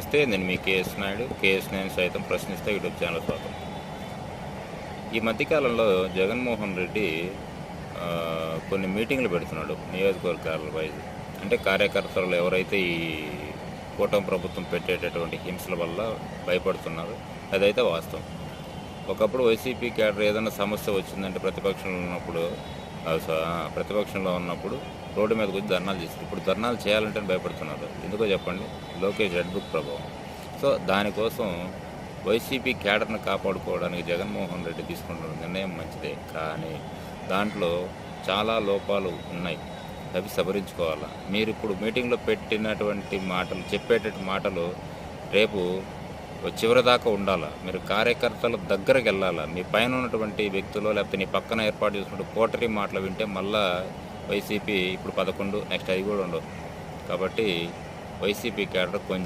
నమస్తే, నేను మీ KS Naidu. KS నేను సైతం ప్రశ్నిస్తే యూట్యూబ్ ఛానల్ స్వాగతం. ఈ మధ్యకాలంలో జగన్మోహన్ రెడ్డి కొన్ని మీటింగ్లు పెడుతున్నాడు నియోజకవర్గాల వైజ్. అంటే కార్యకర్తలు ఎవరైతే ఈ కూటమి ప్రభుత్వం పెట్టేటటువంటి హింసల వల్ల భయపడుతున్నారు, అదైతే వాస్తవం. ఒకప్పుడు వైసీపీ క్యాడర్ ఏదైనా సమస్య వచ్చిందంటే ప్రతిపక్షంలో ఉన్నప్పుడు రోడ్డు మీదకి వచ్చి ధర్నాలు చేస్తారు. ఇప్పుడు ధర్నాలు చేయాలంటే భయపడుతున్నారు. ఎందుకో చెప్పండి? లోకేష్ రెడ్ బుక్ ప్రభావం. సో దానికోసం వైసీపీ క్యాడర్ను కాపాడుకోవడానికి జగన్మోహన్ రెడ్డి తీసుకుంటున్న నిర్ణయం మంచిదే, కానీ దాంట్లో చాలా లోపాలు ఉన్నాయి. అవి సవరించుకోవాలా. మీరు ఇప్పుడు మీటింగ్లో పెట్టినటువంటి మాటలు, చెప్పేటటువంటి మాటలు రేపు చివరి దాకా ఉండాలా. మీరు కార్యకర్తల దగ్గరికి వెళ్ళాలా. మీ పైన ఉన్నటువంటి వ్యక్తులు లేకపోతే నీ పక్కన ఏర్పాటు చేసుకుంటూ కోటరీ మాటలు వింటే మళ్ళా వైసీపీ ఇప్పుడు 11, నెక్స్ట్ 5 కూడా ఉండవు. కాబట్టి వైసీపీ క్యాడర్ కొంచెం